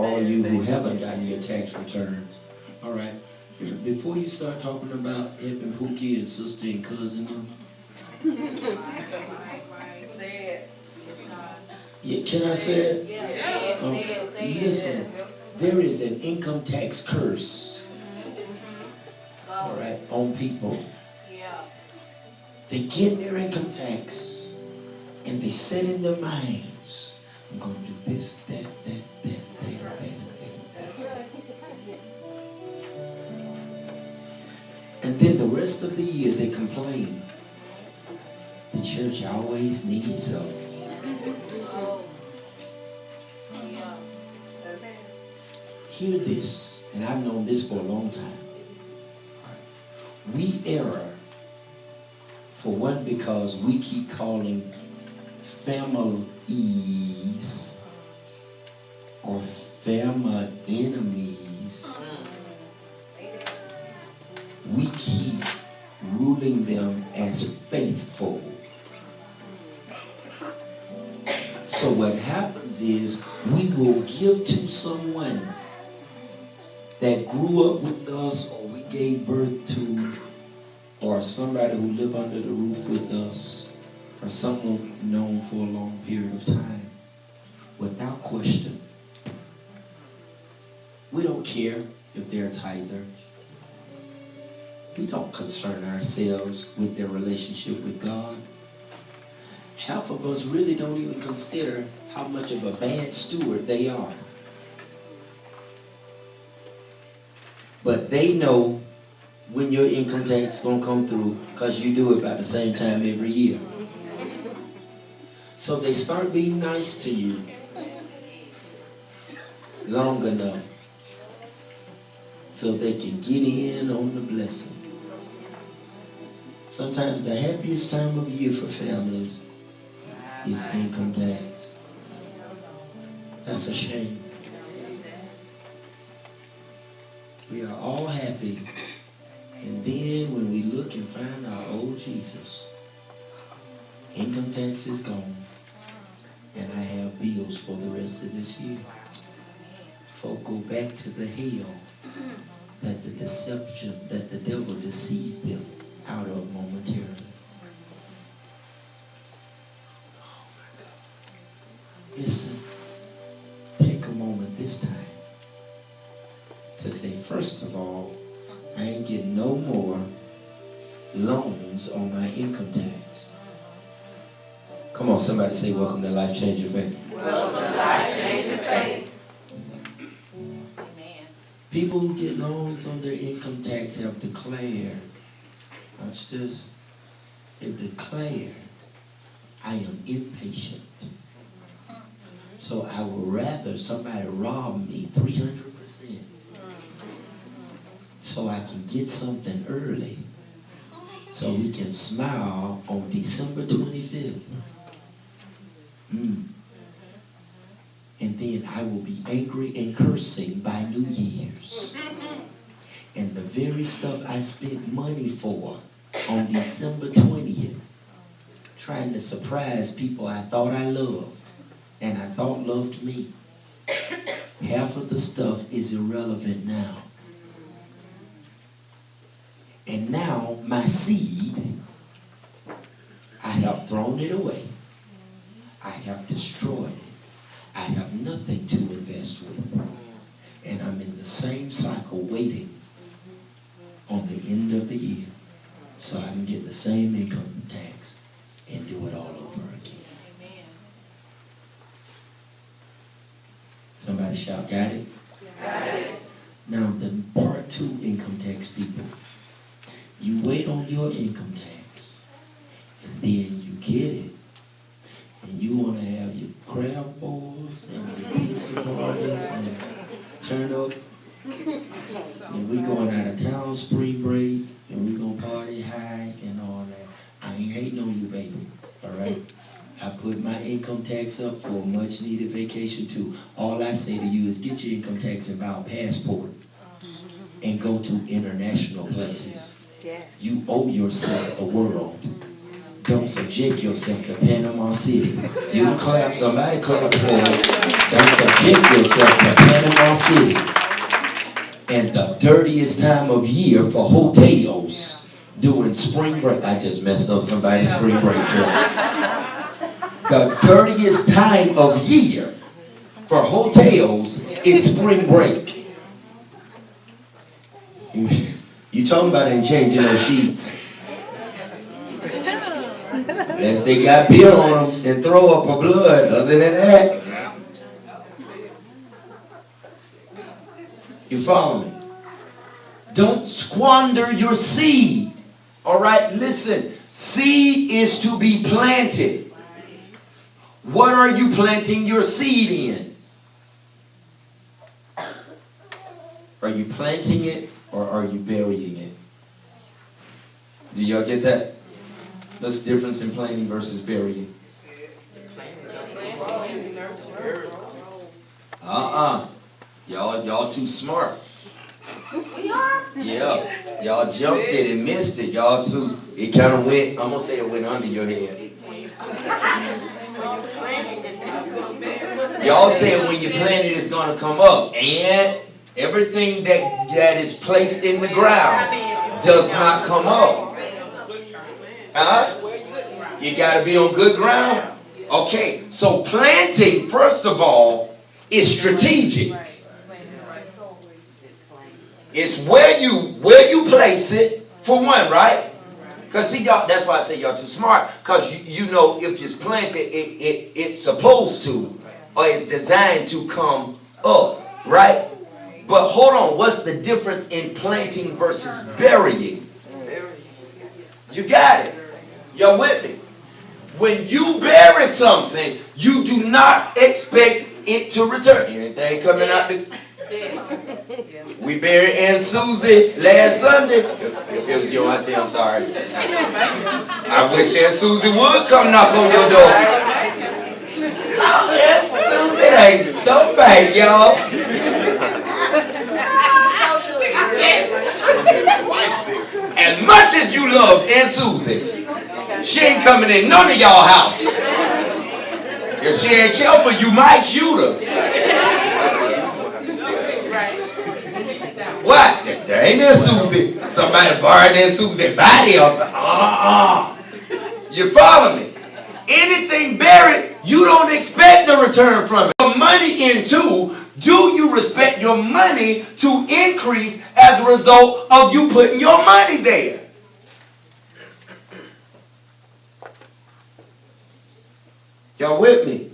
all of you who haven't gotten your tax returns. All right. Before you start talking about helping Pookie and sister and cousin them, yeah, can I say it? Listen, there is an income tax curse, all right, on people. They get their income tax and they set in their minds, I'm going to do this, that. And then the rest of the year they complain. The church always needs something. Hear this, and I've known this for a long time. We err, for one, because we keep calling families or family enemies. We keep ruling them as faithful. So what happens is we will give to someone that grew up with us, or we gave birth to, or somebody who lived under the roof with us, or someone known for a long period of time, without question. We don't care if they're a tither. We don't concern ourselves with their relationship with God. Half of us really don't even consider how much of a bad steward they are. But they know when your income tax is going to come through, because you do it about the same time every year. So they start being nice to you long enough so they can get in on the blessing. Sometimes the happiest time of year for families is income tax. That's a shame. We are all happy. And then when we look and find our old Jesus, income tax is gone. And I have bills for the rest of this year. Folk go back to the hell that the deception, that the devil deceives them out of momentarily. Oh my God. Listen, take a moment this time to say, first of all, I ain't getting no more loans on my income tax. Come on, somebody say, welcome to Life Changing Faith. Welcome to Life Changing Faith. People who get loans on their income tax have declared, watch this, they've declared, I am impatient. So I would rather somebody rob me 300% so I can get something early so we can smile on December 25th. And then I will be angry and cursing by New Year's. And the very stuff I spent money for on December 20th, trying to surprise people I thought I loved and I thought loved me, half of the stuff is irrelevant now. And now my seed, I have thrown it away. I have destroyed it. I have nothing to invest with. And I'm in the same cycle waiting on the end of the year so I can get the same income tax and do it all over again. Amen. Somebody shout, got it? Got it. Now the part 2 income tax people, you wait on your income tax and then you get it. And you want to have your crab balls and your pizza parties and turn up. And we going out of town spring break and we going to party high and all that. I ain't hating on you, baby. All right? I put my income tax up for a much needed vacation too. All I say to you is get your income tax and buy a passport and go to international places. Yes. You owe yourself the world. Don't subject yourself to Panama City. You can clap, somebody clap for it. Don't subject yourself to Panama City. And the dirtiest time of year for hotels during spring break. I just messed up somebody's spring break trip. The dirtiest time of year for hotels is spring break. You talking about ain't changing no sheets. Unless they got beer on them and throw up a blood. Other than that, you follow me? Don't squander your seed. All right, listen. Seed is to be planted. What are you planting your seed in? Are you planting it or are you burying it? Do y'all get that? What's the difference in planting versus burying? Y'all too smart. We are? Yeah. Y'all jumped it and missed it. Y'all too. It kind of went, I'm going to say it went under your head. Y'all said when you plant it, it's going to come up. And everything that is placed in the ground does not come up. Huh? You got to be on good ground? Okay, so planting, first of all, is strategic. It's where you place it, for one, right? Because see, y'all, that's why I say y'all too smart. Because you know if it's planted, it's supposed to, or it's designed to come up, right? But hold on, what's the difference in planting versus burying? You got it. Y'all with me? When you bury something, you do not expect it to return. Anything coming out the... We buried Aunt Susie last Sunday. If it was your auntie, I'm sorry. I wish Aunt Susie would come knock on your door. Oh, Aunt Susie ain't so bad, y'all. As much as you love Aunt Susie, she ain't coming in none of y'all house. If she ain't careful, you might shoot her. What? There ain't Aunt Susie. Somebody borrowed Aunt Susie's body or something. You follow me? Anything buried, you don't expect a return from it. Put money into, do you respect your money to increase as a result of you putting your money there? Y'all with me?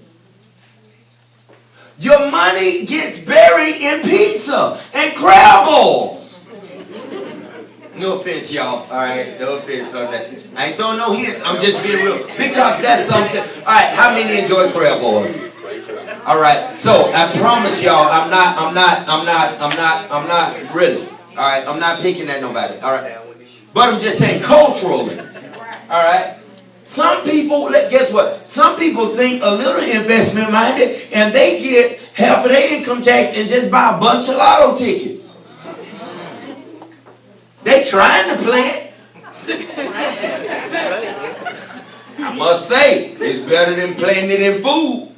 Your money gets buried in pizza and crab balls. No offense, y'all. All right, no offense on that. I ain't throwing no hits. I'm just being real because that's something. All right, how many enjoy crab balls? All right, so I promise y'all, I'm not really. All right, I'm not picking at nobody. All right, but I'm just saying culturally. All right. Some people, guess what? Some people think a little investment minded and they get half of their income tax and just buy a bunch of lotto tickets. They trying to play it. I must say, it's better than playing it in food.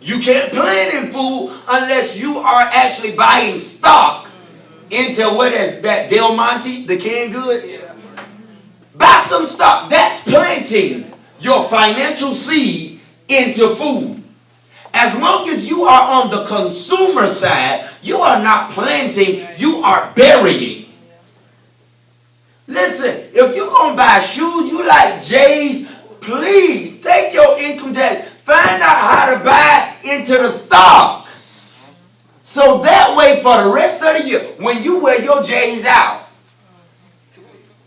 You can't play it in food unless you are actually buying stock into what is that Del Monte, the canned goods. Buy some stock. That's planting your financial seed into food. As long as you are on the consumer side, you are not planting, you are burying. Listen, if you're going to buy shoes, you like J's, please take your income tax. Find out how to buy into the stock. So that way for the rest of the year, when you wear your J's out,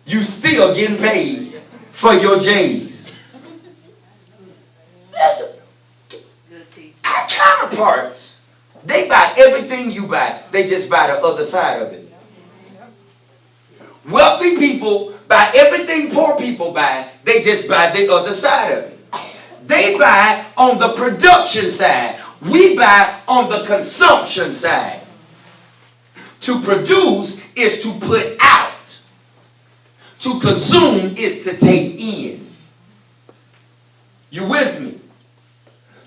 you still getting paid for your J's. Listen, our counterparts, they buy everything you buy. They just buy the other side of it. Wealthy people buy everything poor people buy. They just buy the other side of it. They buy on the production side. We buy on the consumption side. To produce is to put out. To consume is to take in. You with me?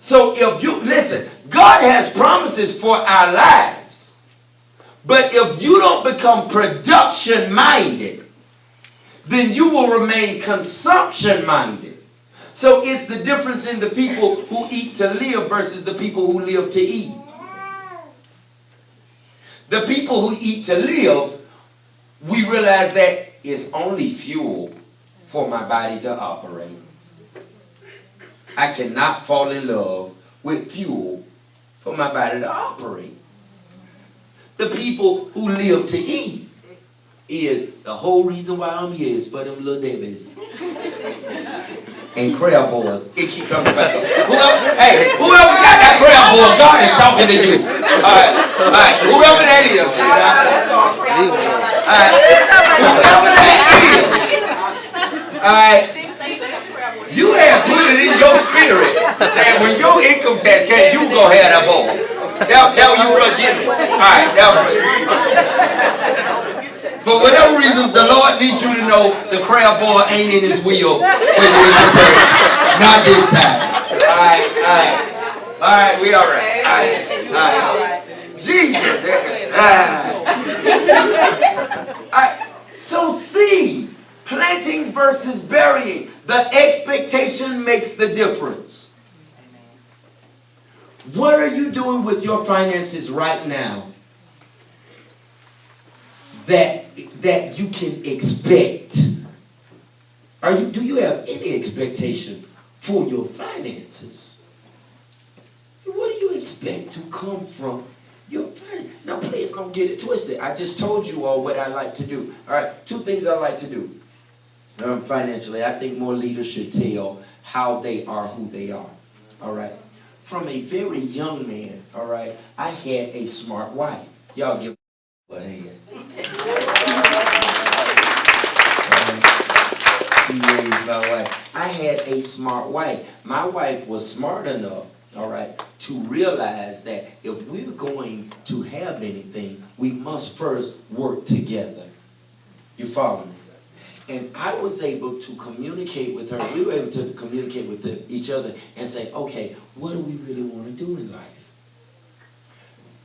So if you, listen, God has promises for our lives. But if you don't become production minded, then you will remain consumption minded. So it's the difference in the people who eat to live versus the people who live to eat. The people who eat to live, we realize that it's only fuel for my body to operate. I cannot fall in love with fuel for my body to operate. The people who live to eat is the whole reason why I'm here is for them little babies and crab boys. It keeps coming back. Whoever got that crab boy, God is talking to you. All right, whoever that is. Whoever that is. All right. You have put it in your spirit that when your income tax came, you gonna have that boy. That you brought Jimmy. Alright, for whatever reason, the Lord needs you to know the crab boy ain't in his will for your income tax. Not this time. Alright, we alright. Alright. Jesus. Alright. So seed. Planting versus burying. The expectation makes the difference. What are you doing with your finances right now that you can expect? Do you have any expectation for your finances? What do you expect to come from your finances? Now please don't get it twisted. I just told you all what I like to do. All right, 2 things I like to do. Financially, I think more leaders should tell how they are who they are. All right. From a very young man, all right, I had a smart wife. Y'all give a hand. He raised my wife. I had a smart wife. My wife was smart enough, all right, to realize that if we're going to have anything, we must first work together. You follow me? And I was able to communicate with her. We were able to communicate with each other and say, okay, what do we really want to do in life?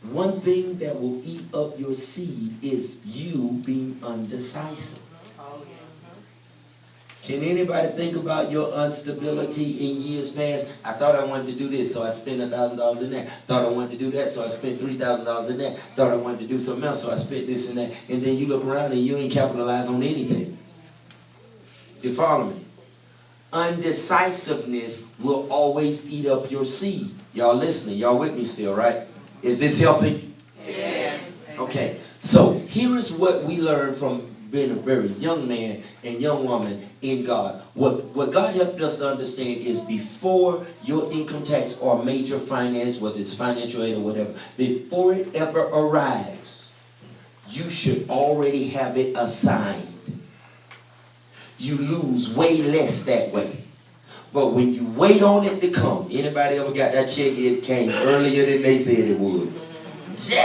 One thing that will eat up your seed is you being undecisive. Can anybody think about your instability in years past? I thought I wanted to do this, so I spent $1,000 in that. Thought I wanted to do that, so I spent $3,000 in that. Thought I wanted to do something else, so I spent this and that. And then you look around and you ain't capitalized on anything. You follow me? Undecisiveness will always eat up your seed. Y'all listening? Y'all with me still, right? Is this helping? Yes. Okay. So here is what we learned from being a very young man and young woman in God. What God helped us to understand is before your income tax or major finance, whether it's financial aid or whatever, before it ever arrives, you should already have it assigned. You lose way less that way. But when you wait on it to come, anybody ever got that check? It came earlier than they said it would. Jesus!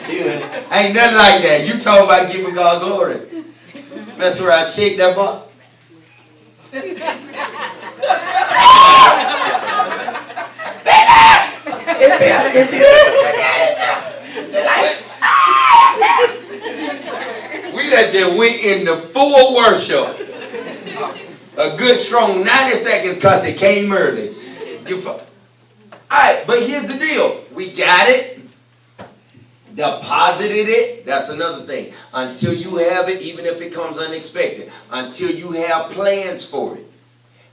Yeah. Ain't nothing like that. You talking about giving God glory. That's where I check that box. We that just went into full worship. A good strong 90 seconds because it came early. Alright, but here's the deal. We got it. Deposited it. That's another thing. Until you have it, even if it comes unexpected. Until you have plans for it.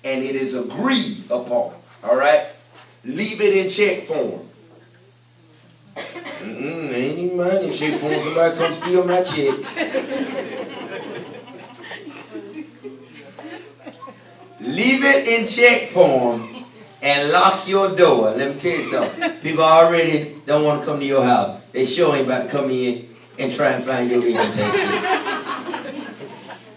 And it is agreed upon. Alright? Leave it in check form. Ain't even mine in check form. Somebody come steal my check. Leave it in check form and lock your door. Let me tell you something. People already don't want to come to your house. They sure ain't about to come in and try and find your income tax.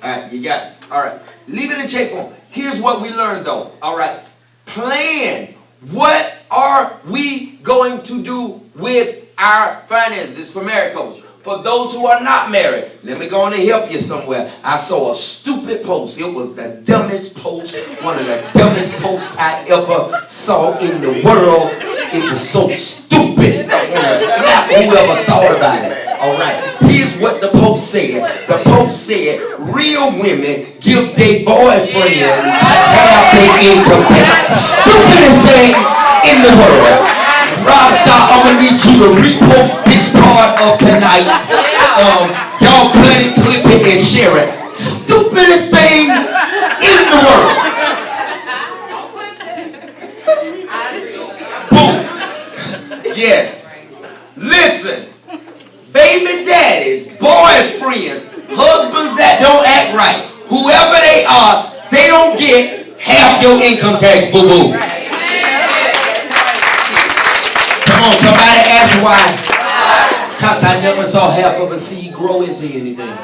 Alright, you got it. Alright. Leave it in check form. Here's what we learned though. Alright. Plan. What are we going to do with our finances? This is for married couples. For those who are not married, let me go on and help you somewhere. I saw a stupid post. It was the dumbest post, one of the dumbest posts I ever saw in the world. It was so stupid. I want to slap whoever thought about it. All right, here's what the post said. The post said, real women give their boyfriends half their income tax. Stupidest thing in the world. Rockstar, I'm gonna need you to repost this part of tonight. Y'all cut it, clip it, and share it. Stupidest thing in the world. Boom. Yes. Listen. Baby daddies, boyfriends, husbands that don't act right, whoever they are, they don't get half your income tax, boo-boo. Come on, somebody ask why. Because I never saw half of a seed grow into anything.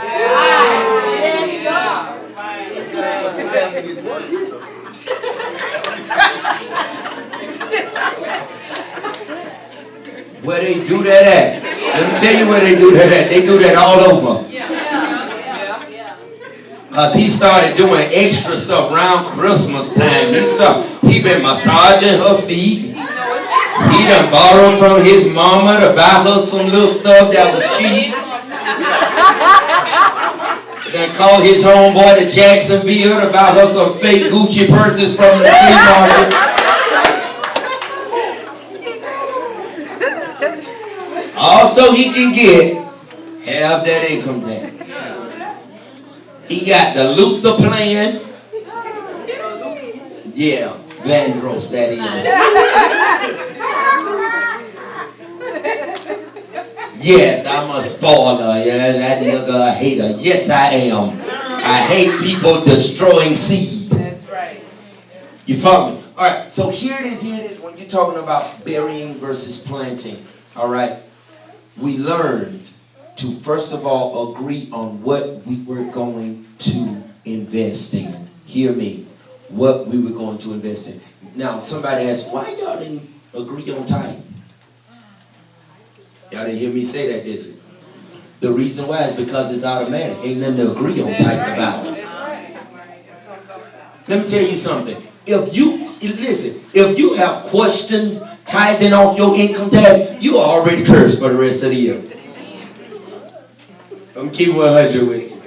Where they do that at? Let me tell you where they do that at. They do that all over. Because he started doing extra stuff around Christmas time. He been massaging her feet. He done borrowed from his mama to buy her some little stuff that was cheap. Then called his homeboy to Jacksonville to buy her some fake Gucci purses from the flea market. Also, he can get half that income tax. He got the Luther plan. Yeah, Vandross, that is. Yes, I'm a spoiler. Yeah, that nigga a hater. Yes, I am. I hate people destroying seed. That's right. You follow me? All right, so here it is when you're talking about burying versus planting. All right, we learned to first of all agree on what we were going to invest in. Hear me. What we were going to invest in. Now, somebody asked, why y'all didn't agree on tithe? Y'all didn't hear me say that, did you? The reason why is because it's automatic. Ain't nothing to agree on tithe about. Let me tell you something. If you have questioned tithing off your income tax, you are already cursed for the rest of the year. I'm keeping 100 with you.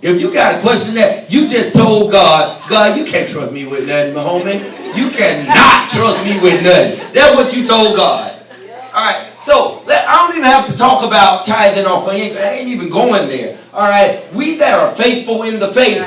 If you got a question that you just told God, you can't trust me with nothing, my homie. You cannot trust me with nothing. That's what you told God. All right. So I don't even have to talk about tithing off of income. I ain't even going there. All right. We that are faithful in the faith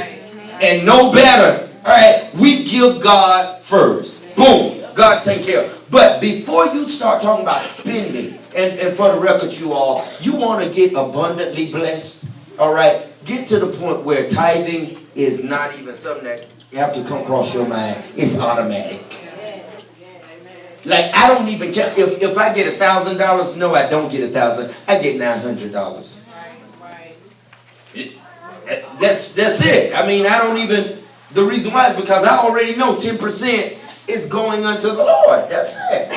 and know better. All right. We give God first. Boom. God take care. But before you start talking about spending, and for the record, you all, you want to get abundantly blessed. All right. Get to the point where tithing is not even something that you have to come across your mind. It's automatic. Like, I don't even care. If I get $1,000, no, I don't get $1,000. I get $900. That's it. I mean, I don't even, the reason why is because I already know 10% is going unto the Lord. That's it.